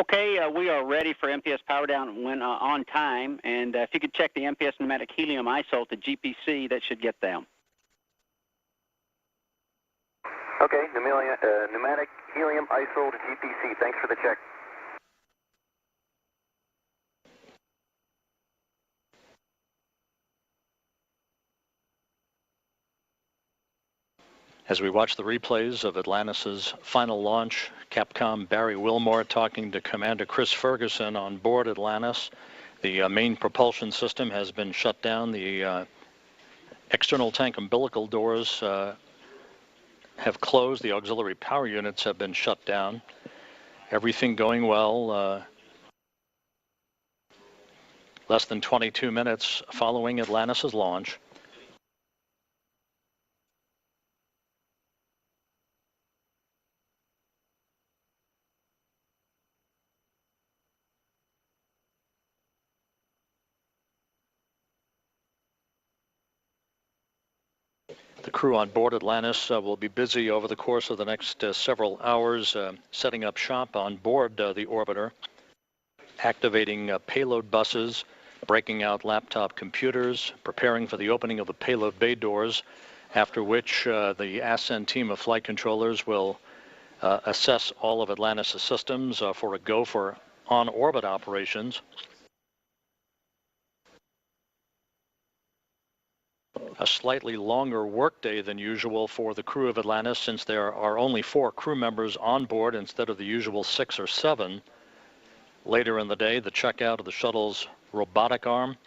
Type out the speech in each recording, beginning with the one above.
Okay, we are ready for MPS power down when on time, and if you could check the MPS pneumatic helium ISO to GPC, that should get them. Okay, pneumatic helium ISO to GPC. Thanks for the check. As we watch the replays of Atlantis' final launch, Capcom Barry Wilmore talking to Commander Chris Ferguson on board Atlantis. The main propulsion system has been shut down. The external tank umbilical doors have closed. The auxiliary power units have been shut down. Everything going well. Less than 22 minutes following Atlantis' launch. The crew on board Atlantis will be busy over the course of the next several hours setting up shop on board the orbiter, activating payload buses, breaking out laptop computers, preparing for the opening of the payload bay doors, after which the ascent team of flight controllers will assess all of Atlantis' systems for a go for on-orbit operations. A slightly longer workday than usual for the crew of Atlantis, since there are only 4 crew members on board instead of the usual 6 or 7. Later in the day, the checkout of the shuttle's robotic arm,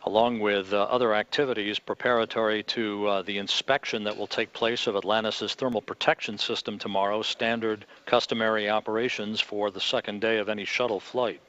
along with other activities preparatory to the inspection that will take place of Atlantis' thermal protection system tomorrow, standard customary operations for the second day of any shuttle flight.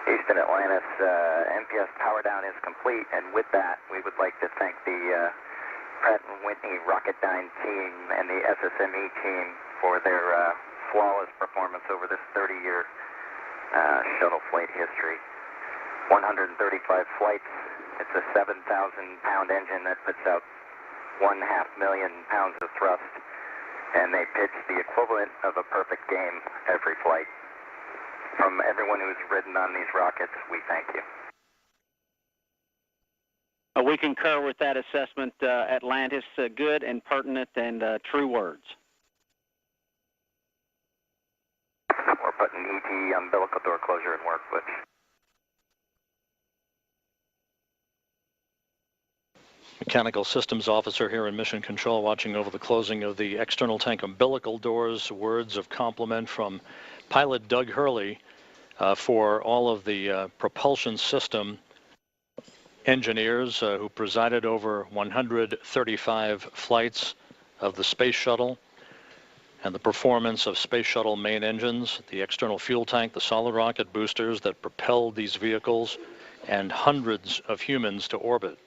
Houston, Atlantis, MPS power down is complete, and with that, we would like to thank the Pratt & Whitney Rocketdyne team and the SSME team for their flawless performance over this 30-year shuttle flight history. 135 flights. It's a 7,000-pound engine that puts out 1.5 million pounds of thrust, and they pitch the equivalent of a perfect game every flight. From everyone who's ridden on these rockets, we thank you. We concur with that assessment, Atlantis. Good and pertinent and true words. We're putting ET umbilical door closure in work, Butch. Mechanical Systems Officer here in Mission Control watching over the closing of the external tank umbilical doors. Words of compliment from pilot Doug Hurley for all of the propulsion system engineers who presided over 135 flights of the space shuttle, and the performance of space shuttle main engines, the external fuel tank, the solid rocket boosters that propelled these vehicles, and hundreds of humans to orbit.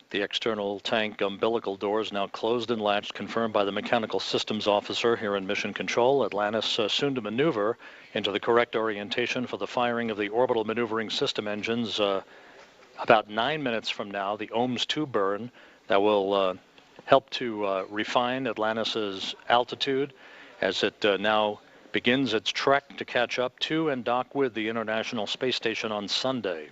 The external tank umbilical doors now closed and latched, confirmed by the Mechanical Systems Officer here in Mission Control. Atlantis soon to maneuver into the correct orientation for the firing of the orbital maneuvering system engines about 9 minutes from now, the OMS 2 burn that will help to refine Atlantis's altitude as it now begins its trek to catch up to and dock with the International Space Station on Sunday.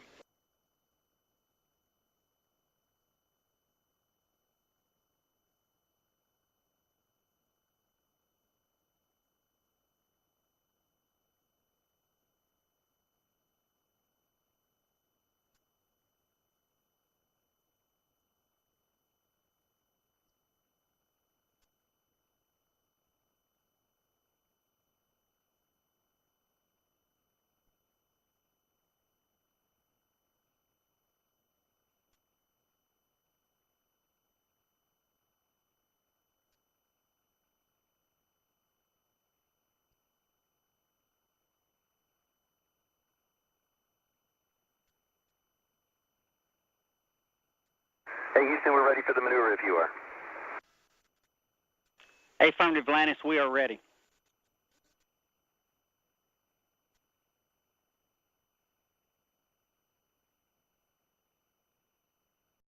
Hey, Houston, we're ready for the maneuver if you are. Affirmative, Atlantis, we are ready.